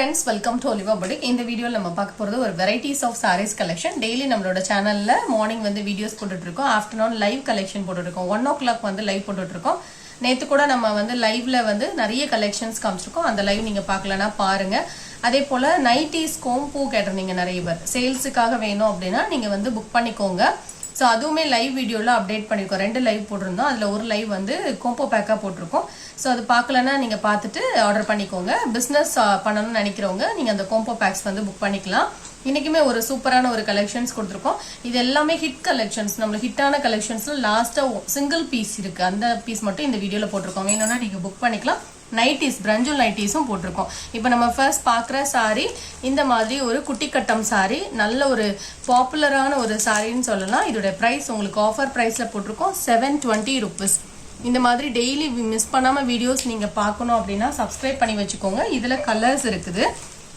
friends, welcome to Oliva Boutique. In the video நம்ம பார்க்க போறது ஒரு varieties of sarees collection. Daily நம்மளோட சேனல்ல மார்னிங் வந்து வீடியோஸ் போட்டுட்டு இருக்கோம். ஆஃப்டர்நூன் லைவ் கலெக்ஷன் போட்டுட்டு இருக்கோம். 1 o'clock வந்து லைவ் போட்டுட்டு இருக்கோம். நேத்து கூட நம்ம வந்து லைவ்ல வந்து நிறைய கலெக்ஷன்ஸ் காமிச்சிருக்கோம். அந்த லைவ் நீங்க பார்க்கலனா பாருங்க. அதே போல நைட்டீஸ் கோம்போ கேட்டிருந்தீங்க நிறைய பேர். சேல்ஸுக்காக வேணும் அப்படின்னா நீங்க வந்து புக் பண்ணிக்கோங்க. ஸோ அதுவுமே லைவ் வீடியோவில் அப்டேட் பண்ணியிருக்கோம். 2 லைவ் போட்டிருந்தோம். அதில் ஒரு லைவ் வந்து கோம்போ பேக்காக போட்டிருக்கோம். ஸோ அது பார்க்கலன்னா நீங்கள் பார்த்துட்டு ஆர்டர் பண்ணிக்கோங்க. பிஸ்னஸ் பண்ணணும்னு நினைக்கிறவங்க நீங்கள் அந்த கோம்போ பேக்ஸ் வந்து புக் பண்ணிக்கலாம். இன்றைக்குமே ஒரு சூப்பரான ஒரு கலெக்ஷன்ஸ் கொடுத்துருக்கோம். இது எல்லாமே ஹிட் கலெக்ஷன்ஸ். நம்மளுக்கு ஹிட்டான கலெக்ஷன்ஸில் லாஸ்ட்டாக சிங்கிள் பீஸ் இருக்குது. அந்த பீஸ் மட்டும் இந்த வீடியோவில் போட்டிருக்கோம். வேணும்னா நீங்கள் புக் பண்ணிக்கலாம். நைட்டிஸ் பிரஞ்சுல் நைட்டிஸும் போட்டிருக்கோம். இப்போ நம்ம ஃபர்ஸ்ட் பார்க்குற சாரி இந்த மாதிரி ஒரு குட்டி கட்டம் சாரி, நல்ல ஒரு பாப்புலரான ஒரு சாரின்னு சொல்லலாம். இதோட ப்ரைஸ் உங்களுக்கு ஆஃபர் ப்ரைஸில் போட்டிருக்கோம் 720 rupees. இந்த மாதிரி டெய்லி மிஸ் பண்ணாமல் வீடியோஸ் நீங்கள் பார்க்கணும் அப்படின்னா சப்ஸ்கிரைப் பண்ணி வச்சுக்கோங்க. இதில் கலர்ஸ் இருக்குது.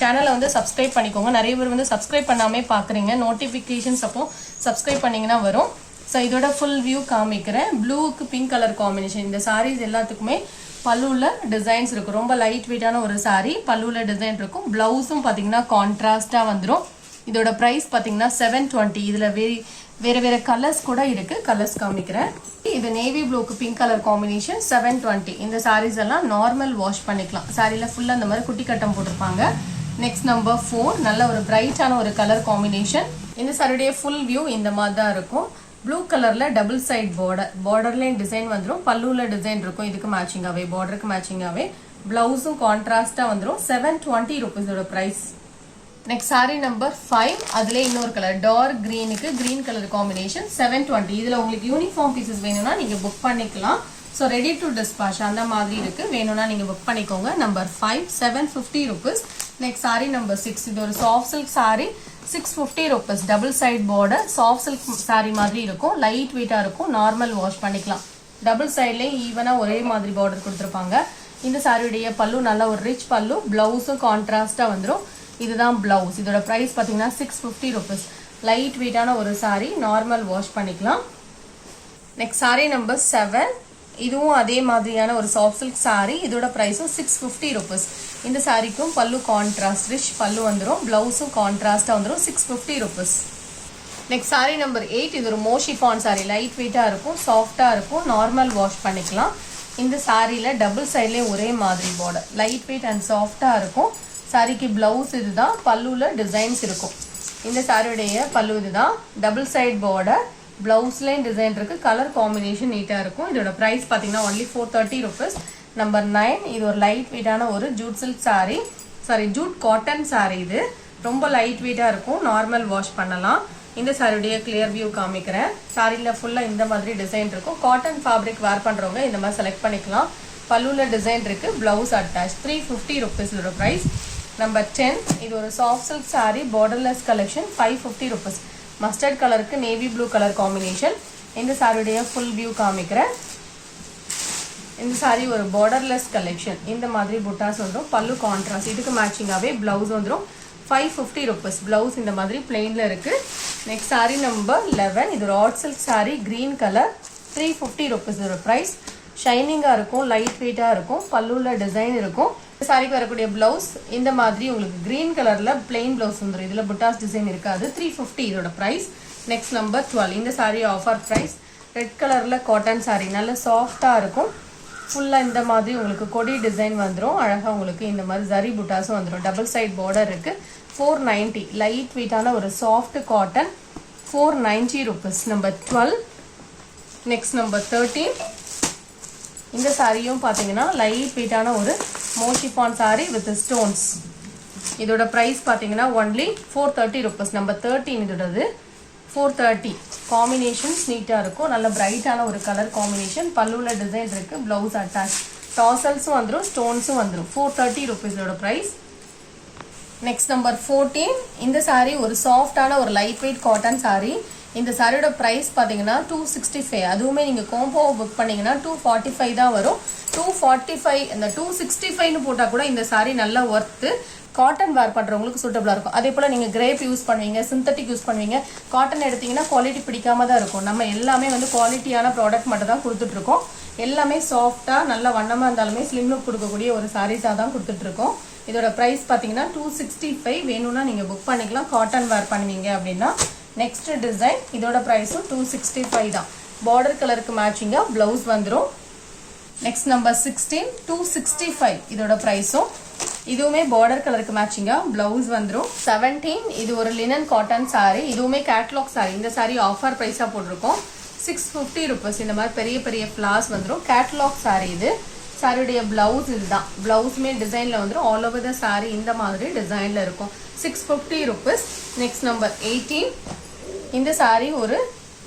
சேனலை வந்து சப்ஸ்கிரைப் பண்ணிக்கோங்க. நிறைய பேர் வந்து சப்ஸ்கிரைப் பண்ணாமே பார்க்குறீங்க. நோட்டிஃபிகேஷன்ஸ் அப்போ சப்ஸ்கிரைப் பண்ணிங்கன்னா வரும். ஸோ இதோட ஃபுல் வியூ காமிக்கிறேன். ப்ளூக்கு பிங்க் கலர் காம்பினேஷன். இந்த சாரீஸ் எல்லாத்துக்குமே பல்லுல டிசைன்ஸ் இருக்கும். ரொம்ப லைட் வெயிட்டான ஒரு சாரீ. பல்லுல டிசைன் இருக்கும். பிளவுஸும் பார்த்தீங்கன்னா கான்ட்ராஸ்டா வந்துடும். இதோட ப்ரைஸ் பார்த்தீங்கன்னா 720. இதில் வேற வேற கலர்ஸ் கூட இருக்கு. கலர்ஸ் காமிக்கிறேன். இது நேவி ப்ளூக்கு பிங்க் கலர் காம்பினேஷன் 720. இந்த சாரீஸ் எல்லாம் நார்மல் வாஷ் பண்ணிக்கலாம். சாரியில் ஃபுல்லாக இந்த மாதிரி குட்டி கட்டம் போட்டிருப்பாங்க. நெக்ஸ்ட் நம்பர் 4 நல்ல ஒரு பிரைட்டான ஒரு கலர் காம்பினேஷன். இந்த சாரியுடைய ஃபுல் வியூ இந்த மாதிரி தான் இருக்கும். ப்ளூ கலர்ல டபுள் சைட் பார்டர்லேயும் டிசைன் வந்துடும். பல்லுல டிசைன் இருக்கும். இதுக்கு மேட்சிங்காகவே பார்டருக்கு மேட்சிங்காகவே பிளவுஸும் கான்ட்ராஸ்டா வந்துடும். 720 rupees இதோட ப்ரைஸ். Next sari number 5. அதுல இன்னொரு கலர் டார்க் கிரீனுக்கு கிரீன் கலர் காம்பினேஷன் 720. இதுல உங்களுக்கு யூனிஃபார்ம் பீசஸ் வேணும்னா நீங்க புக் பண்ணிக்கலாம். ஸோ ரெடி டு டிஸ்பாச் அந்த மாதிரி இருக்கு. வேணும்னா நீங்க புக் பண்ணிக்கோங்க. Number 5 750 rupees. Next sari number 6. இது ஒரு soft silk sari 650 rupees. Double side border soft silk sari மாதிரி இருக்கும். லைட் வெயிட்டா இருக்கும். நார்மல் வாஷ் பண்ணிக்கலாம். டபுள் சைட்லயும் ஈவனா ஒரே மாதிரி பார்டர் கொடுத்துருப்பாங்க. இந்த சாரியுடைய பல்லு நல்ல ஒரு ரிச் பல்லு. பிளவுஸும் கான்ட்ராஸ்டா வந்துடும். இதுதான் பிளவுஸ். இதோட பிரைஸ் பாத்தீங்கன்னா 650 rupees. லைட் வெயிட்டான ஒரு சாரி. நார்மல் வாஷ் பண்ணிக்கலாம். Next sari number 7. இதுவும் அதே மாதிரியான ஒரு சாஃப்ட் சில்க் சாரி. இதோட பிரைஸும் 650 rupees. இந்த சாரிக்கும் பல்லு கான்ட்ராஸ்ட் ரிச் பல்லு வந்துடும். பிளவுஸும் கான்ட்ராஸ்டா வந்துடும். 650 rupees. Next sari number 8. இது ஒரு மோஷிஃபான் சாரி. லைட் வெயிட்டா இருக்கும். சாஃப்டா இருக்கும். நார்மல் வாஷ் பண்ணிக்கலாம். இந்த சாரியில டபுள் சைட்லயும் ஒரே மாதிரி பார்டர். லைட் வெயிட் அண்ட் சாஃப்டா இருக்கும். சாரிக்கு பிளவுஸ் இதுதான். பல்லுல டிசைன்ஸ் இருக்கும். இந்த சாரியுடைய பல்லு இதுதான். Double side border. பிளவுஸ்லேயும் டிசைன் இருக்கு. கலர் காம்பினேஷன் நீட்டா இருக்கும். இதோட பிரைஸ் பாத்தீங்கன்னா ஒன்லி 430 rupees. நம்பர் 9. இது ஒரு லைட் வெயிட்டான ஒரு Jude silk sorry. Sorry Jude cotton sorry. இது ரொம்ப லைட் வெயிட்டா இருக்கும். நார்மல் வாஷ் பண்ணலாம். இந்த சாரியுடைய கிளியர் வியூ காமிக்கிறேன். சாரியில ஃபுல்லா இந்த மாதிரி டிசைன் இருக்கும். காட்டன் ஃபேப்ரிக் வேர் பண்றவங்க இந்த மாதிரி செலக்ட் பண்ணிக்கலாம். பல்லுல டிசைன் இருக்கு. Blouse attach. 350 rupees இதோட பிரைஸ். நம்பர் 10. இது ஒரு soft silk sorry borderless collection 550 rupees. Mustard கலருக்கு நேவி ப்ளூ கலர் காம்பினேஷன். இந்த சாரியுடைய ஃபுல் வியூ காமிக்கிறேன். இந்த சாரி ஒரு பார்டர்லெஸ் கலெக்ஷன். இந்த மாதிரி புட்டாஸ் வந்துடும். பல்லு கான்ட்ராஸ்ட். இதுக்கு மேட்சிங்காகவே பிளவுஸ் வந்துடும். 550 rupees. பிளவுஸ் இந்த மாதிரி பிளெயின்ல இருக்கு. Next sari number 11. இது ஒரு art silk sari green colour 350 rupees இதோட பிரைஸ். ஷைனிங்கா இருக்கும். லைட் வெயிட்டா இருக்கும். பல்லுல டிசைன் இருக்கும். இந்த சாரிக்கு வரக்கூடிய பிளவுஸ் இந்த மாதிரி உங்களுக்கு கிரீன் கலர்ல பிளெயின் பிளவுஸ் வந்துடும். இதுல புட்டாஸ் டிசைன் இருக்காது. 350 இதோட பிரைஸ். Next number 12. இந்த சாரி ஆஃபர் பிரைஸ். ரெட் கலர்ல காட்டன் சாரி. நல்ல சாஃப்டா இருக்கும். ஃபுல்லா இந்த மாதிரி உங்களுக்கு கொடி டிசைன் வந்துடும். அழகா உங்களுக்கு இந்த மாதிரி ஜரி புட்டாஸும் வந்துடும். டபுள் சைட் பார்டர் இருக்கு. 490. லைட் வெயிட்டான ஒரு soft cotton 490 rupees. Number 12. Next number 13. இந்த சாரியும் பாத்தீங்கன்னா லைட் வெயிட்டான ஒரு மோஷிஃபான் சாரி வித் ஸ்டோன்ஸ். இதோட பிரைஸ் பாத்தீங்கன்னா ஒன்லி 430 rupees. நம்பர் 13 இதோடது 430. காம்பினேஷன்ஸ் நீட்டா இருக்கும். நல்ல பிரைட்டான ஒரு கலர் காம்பினேஷன். பல்லுல டிசைன் இருக்கு. Blouse attach. டாசல்ஸும் வந்துடும். ஸ்டோன்ஸும் வந்துடும். 430 rupees இதோட பிரைஸ். Next number 14. இந்த சாரி ஒரு சாஃப்டான ஒரு லைட் வெயிட் காட்டன் சாரி. இந்த சாரியோட பிரைஸ் பாத்தீங்கன்னா 265. அதுவுமே நீங்க கோம்போ புக் பண்ணீங்கன்னா 245 தான் வரும். 245 இந்த 265னு போட்டா கூட இந்த சாரி நல்ல ஒர்த்து. காட்டன் வேர் பண்றவங்களுக்கு சூட்டபிளா இருக்கும். அதே போல நீங்க கிரேப் யூஸ் பண்ணுவீங்க, சிந்தட்டிக் யூஸ் பண்ணுவீங்க, காட்டன் எடுத்தீங்கன்னா குவாலிட்டி பிடிக்காம தான் இருக்கும். நம்ம எல்லாமே வந்து குவாலிட்டியான ப்ராடக்ட் மட்டும் தான் கொடுத்துட்டு இருக்கோம். எல்லாமே சாஃப்டா நல்ல வண்ணமா இருந்தாலுமே ஸ்லிம் லுக் கொடுக்கக்கூடிய ஒரு சாரீஸா தான் கொடுத்துட்டு இருக்கோம். இதோட பிரைஸ் பாத்தீங்கன்னா 265. வேணும்னா நீங்க புக் பண்ணிக்கலாம் காட்டன் வேர் பண்ணுவீங்க அப்படின்னா. நெக்ஸ்ட் டிசைன் இதோட பிரைஸும் 265 தான். பார்டர் கலருக்கு மேட்சிங்கா பிளவுஸ் வந்துரும். நெக்ஸ்ட் நம்பர் 16 265 இதோட பிரைஸும் இதுவுமே பார்டர் கலருக்கு மேட்சிங்கா பிளவுஸ் வந்துரும். 17 இது ஒரு லினன் காட்டன் சாரி. இதுவுமே கேட்லாக் சாரி. இந்த சாரி ஆஃபர் பிரைஸா போட்டிருக்கோம் 650 rupees. இந்த மாதிரி பெரிய பெரிய ஃபிளார்ஸ் வந்துரும். கேட்லாக் சாரி இது. சாரியுடைய பிளவுஸ் இதுதான். பிளவுஸ்மே டிசைன்ல வந்துரும். ஆல் ஓவர் த சாரி இந்த மாதிரி டிசைன்ல இருக்கும். 650 rupees. நெக்ஸ்ட் நம்பர் 18 இந்த சாரி ஒரு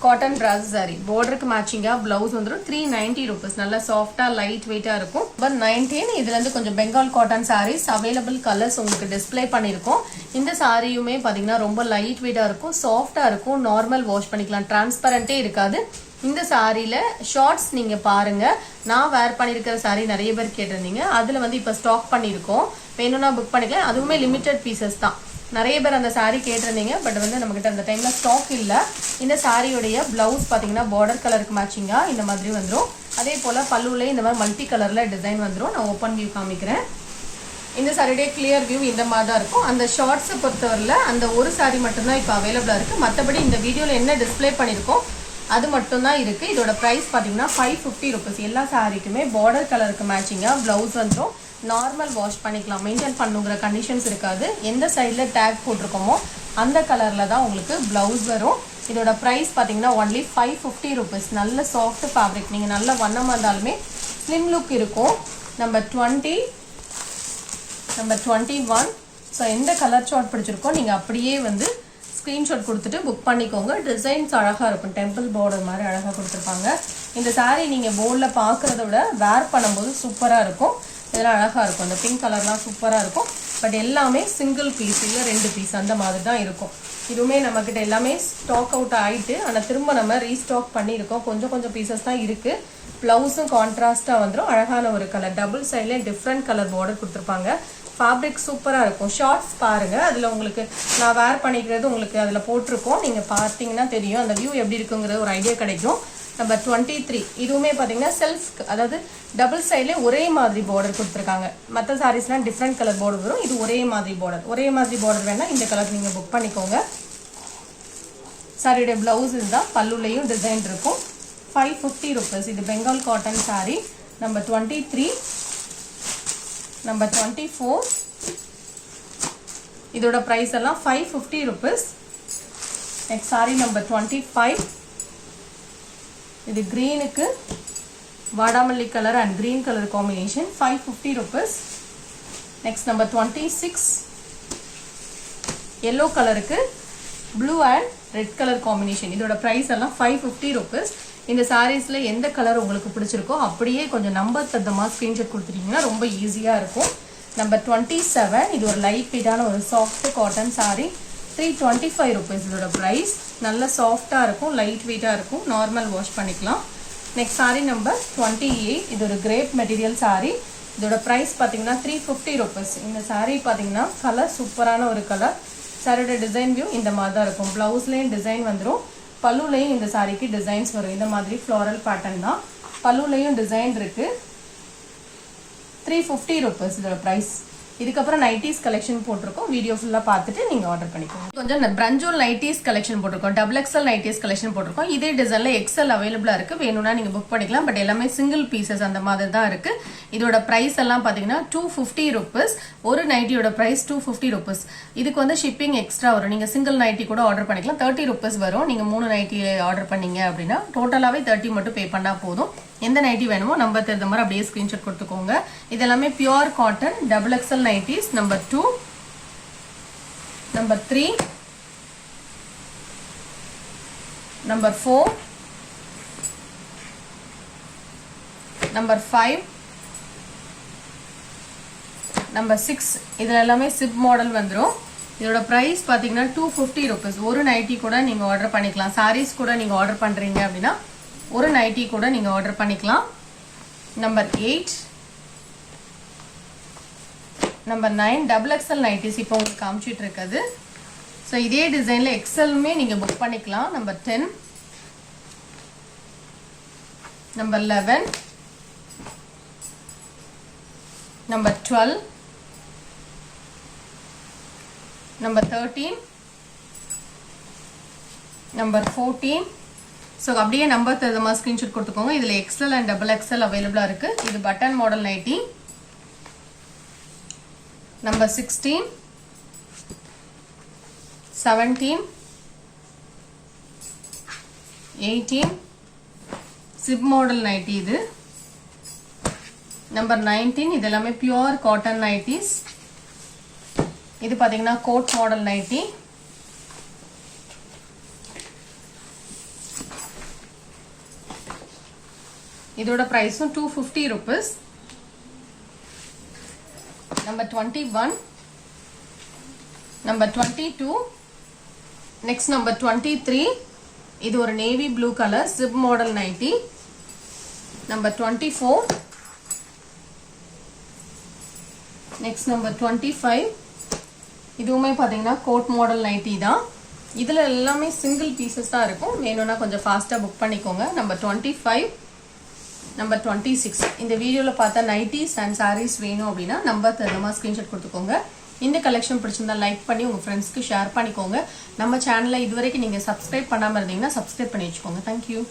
காட்டன் பிராஸ் சாரி. பார்டருக்கு மேட்சிங்கா பிளவுஸ் வந்துடும். 390 rupees. நல்லா சாஃப்டா லைட் வெயிட்டா இருக்கும். நம்பர் 19 இதுல இருந்து கொஞ்சம் Bengal cotton saris available colours உங்களுக்கு டிஸ்பிளே பண்ணிருக்கோம். இந்த சாரியுமே பாத்தீங்கன்னா ரொம்ப லைட் வெயிட்டா இருக்கும், சாஃப்டா இருக்கும், நார்மல் வாஷ் பண்ணிக்கலாம், டிரான்ஸ்பரண்டே இருக்காது. இந்த சாரியில ஷார்ட்ஸ் நீங்க பாருங்க. நான் வேர் பண்ணிருக்கிற சாரி நிறைய பேர் கேட்டிருந்தீங்க. அதுல வந்து இப்ப ஸ்டாக் பண்ணிருக்கோம். வேணும்னா புக் பண்ணிக்கலாம். அதுவுமே லிமிடெட் பீசஸ் தான். நிறைய பேர் அந்த சாரி கேட்டிருந்தீங்க. பட் வந்து நம்ம கிட்ட அந்த டைம்ல ஸ்டாக் இல்ல. இந்த சாரியோடைய பிளவுஸ் பாத்தீங்கன்னா பார்டர் கலருக்கு மேட்சிங்கா இந்த மாதிரி வந்துடும். அதே போல பல்லுல இந்த மாதிரி மல்டி கலர்ல டிசைன் வந்துடும். நான் ஓப்பன் வியூ காமிக்கிறேன். இந்த சாரியுடைய கிளியர் வியூ இந்த மாதிரி தான் இருக்கும். அந்த ஷார்ட்ஸை பொறுத்தவரையில அந்த ஒரு சாரி மட்டும்தான் இப்போ அவைலபிளா இருக்கு. மற்றபடி இந்த வீடியோல என்ன டிஸ்பிளே பண்ணிருக்கோம் அது மட்டும் தான் இருக்கு. இதோட பிரைஸ் பாத்தீங்கன்னா 550 rupees. எல்லா சாரிக்குமே பார்டர் கலருக்கு மேட்சிங்கா பிளவுஸ் வந்துடும். நார்மல் வாஷ் பண்ணிக்கலாம், மெயின்டைன் பண்ணுங்கிற கண்டிஷன்ஸ் இருக்காது. எந்த சைட்ல டேக் போட்டிருக்கோமோ அந்த கலர்ல தான் உங்களுக்கு பிளவுஸ் வரும். இதோட பிரைஸ் பாத்தீங்கன்னா ஒன்லி 550 rupees. நல்ல சாஃப்ட் ஃபேப்ரிக். நீங்க நல்ல வண்ணமா இருந்தாலுமே ஸ்லிம் லுக் இருக்கும். Number 20 number 21. ஸோ எந்த கலர் சார்ட் பிடிச்சிருக்கோ நீங்க அப்படியே வந்து ஸ்கிரீன்ஷாட் கொடுத்துட்டு புக் பண்ணிக்கோங்க. டிசைன்ஸ் அழகா இருக்கும். டெம்பிள் பார்டர் மாதிரி அழகா கொடுத்துருப்பாங்க. இந்த சாரி நீங்க போர்டில் பார்க்கறத விட வேர் பண்ணும்போது சூப்பரா இருக்கும். இதெல்லாம் அழகா இருக்கும். அந்த பிங்க் கலர்லாம் சூப்பரா இருக்கும். பட் எல்லாமே சிங்கிள் பீஸ் இல்ல 2 பீஸ் அந்த மாதிரி தான் இருக்கும். இதுவுமே நம்ம கிட்ட எல்லாமே ஸ்டாக் அவுட் ஆயிட்டு ஆனா திரும்ப நம்ம ரீஸ்டாக் பண்ணியிருக்கோம். கொஞ்சம் பீசஸ் தான் இருக்கு. பிளவுஸும் கான்ட்ராஸ்டா வந்துடும். அழகான ஒரு கலர் டபுள் சைட்ல டிஃப்ரெண்ட் கலர் பார்டர் கொடுத்துருப்பாங்க. ஃபேப்ரிக் சூப்பரா இருக்கும். ஷார்ட்ஸ் பாருங்க. அதுல உங்களுக்கு நான் வேர் பண்ணிக்கிறது உங்களுக்கு அதுல போட்டிருக்கோம். நீங்க பார்த்தீங்கன்னா தெரியும் அந்த வியூ எப்படி இருக்குங்கிறது ஒரு ஐடியா கிடைக்கும். நம்பர் 23 இதுவுமே பாத்தீங்கன்னா செல்ஃப், அதாவது டபுள் சைட்ல ஒரே மாதிரி பார்டர் கொடுத்துருக்காங்க. மற்ற சாரீஸ்லாம் டிஃப்ரெண்ட் கலர் பார்டர் வரும். இது ஒரே மாதிரி பார்டர். ஒரே மாதிரி பார்டர் வேணா இந்த கலர் நீங்க புக் பண்ணிக்கோங்க. சாரியோட பிளவுஸ் இதுதான். பல்லுலையும் டிசைன் இருக்கும். 550 rupees. இது Bengal cotton sorry. Number 23 number 24 இதோட பிரைஸ் எல்லாம் 550 rupees. நெக்ஸ்ட் சாரி நம்பர் 25 இது கிரீனுக்கு வாடாமல்லி colour and green colour combination 550 rupees. Next number 26 yellow கலருக்கு blue and red colour combination. இதோட பிரைஸ் எல்லாம் 550 rupees. இந்த சாரீஸ்ல எந்த கலர் உங்களுக்கு பிடிச்சிருக்கோ அப்படியே கொஞ்சம் நம்பர் தந்தமா ஸ்கிரீன்ஷாட் கொடுத்துட்டீங்கன்னா ரொம்ப ஈஸியா இருக்கும். நம்பர் 27 இது ஒரு லைட் வெயிட்டான ஒரு சாஃப்ட் காட்டன் சாரி. 325 rupees இதோட பிரைஸ். நல்ல சாஃப்டா இருக்கும், லைட் வெயிட்டா இருக்கும், நார்மல் வாஷ் பண்ணிக்கலாம். நெக்ஸ்ட் சாரி நம்பர் 28 இது ஒரு கிரேப் மெட்டீரியல் சாரி. இதோட பிரைஸ் பாத்தீங்கன்னா 350 rupees. இந்த சாரி பாத்தீங்கன்னா கலர் சூப்பரான ஒரு கலர். சாரியோட டிசைன் வியூ இந்த மாதிரி தான் இருக்கும். பிளவுஸ்லயும் டிசைன் வந்துடும். பல்லுலையும் இந்த சாரிக்கு டிசைன்ஸ் வரும். இந்த மாதிரி ஃப்ளோரல் பேட்டர்ன் தான். பல்லுலையும் டிசைன் இருக்கு. 350 rupees இதோட பிரைஸ். இதுக்கப்புறம் நைட்டிஸ் கலெக்ஷன் போட்டிருக்கோம். வீடியோ ஃபுல்லா பார்த்துட்டு நீங்க ஆர்டர் பண்ணிக்கோங்க. கொஞ்சம் பிரஞ்சோல் நைட்டிஸ் கலெக்ஷன் போட்டிருக்கோம். XXL நைட்டிஸ் கலெக்ஷன் போட்டிருக்கோம். இதே டிசைன்ல XL அவைலபிளா இருக்கு. வேணும்னா நீங்க புக் பண்ணிக்கலாம். பட் எல்லாமே சிங்கிள் பீசஸ் அந்த மாதிரி தான் இருக்கு. இதோட பிரைஸ் எல்லாம் பாத்தீங்கன்னா 250 rupees. ஒரு நைட்டியோட பிரைஸ் 250 rupees. இதுக்கு வந்து ஷிப்பிங் எக்ஸ்ட்ரா வரும். நீங்க சிங்கிள் நைட்டி கூட ஆர்டர் பண்ணிக்கலாம். 30 rupees வரும். நீங்க 3 நைட்டி ஆர்டர் பண்ணீங்க அப்படின்னா டோட்டலாவே 30 மட்டும் பே பண்ணா போதும். எந்த நைட்டி வேணுமோ நம்பர் தெரிந்த மாதிரி அப்படியே ஸ்கிரீன்ஷாட் கொடுத்துக்கோங்க. இது எல்லாமே pure cotton XXL nighties. Number 2 number 3 number 4 number 5 number 6 இதுல எல்லாமே சிப் மாடல் வந்துரும். இதோட பிரைஸ் பாத்தீங்கன்னா 250 rupees. ஒரு நைட்டி கூட நீங்க ஆர்டர் பண்ணிக்கலாம். சாரீஸ் கூட நீங்க ஆர்டர் பண்றீங்க அப்படின்னா ஒரு நைட்டி கூட நீங்க ஆர்டர் பண்ணிக்கலாம். Number 8 number 9 double XL nighties இப்போ உங்களுக்கு காமிச்சிட்டு இருக்குது. ஸோ இதே டிசைனில் எக்ஸ்எல்லுமே நீங்கள் புக் பண்ணிக்கலாம். Number 10, number 11, number 12, number 13, number 14. So அப்படியே நம்பர் தகுந்த ஸ்க்ரீன்ஷாட் கொடுத்துக்கோங்க. இதில் எக்ஸ்எல் அண்ட் டபுள் எக்ஸ்எல் அவைலபிளாக இருக்குது. இது button model nightie. Number 16, 17, 18, chip model nightie இது. நம்பர் 19, இது எல்லாமே பியூர் காட்டன் நைட்டிஸ். இது பார்த்தீங்கன்னா கோட் மாடல் நைட்டி. இதோட பிரைஸும் 250 rupees. Number 21, number 22, next number 23. இது ஒரு navy blue colour chip model nightie. Number 24, next number 25. இதுவுமே பார்த்தீங்கன்னா கோட் மாடல் நைட்டி தான். இதில் எல்லாமே சிங்கிள் பீசஸ் தான் இருக்கும். வேணும்னா கொஞ்சம் ஃபாஸ்ட்டாக புக் பண்ணிக்கோங்க. Number 25, number 26. இந்த வீடியோவில் பார்த்தா நைட்டிஸ் அண்ட் சாரீஸ் வேணும் அப்படின்னா நம்பர் தகுந்த ஸ்க்ரீன்ஷாட் கொடுத்துக்கோங்க. இந்த கலெக்ஷன் பிடிச்சிருந்தா லைக் பண்ணி உங்கள் ஃப்ரெண்ட்ஸ்க்கு ஷேர் பண்ணிக்கோங்க. நம்ம சேனலை இதுவரைக்கும் நீங்கள் சப்ஸ்கிரைப் பண்ணாமல் இருந்தீங்கன்னா சப்ஸ்கிரைப் பண்ணி வச்சுக்கோங்க. தேங்க்யூ.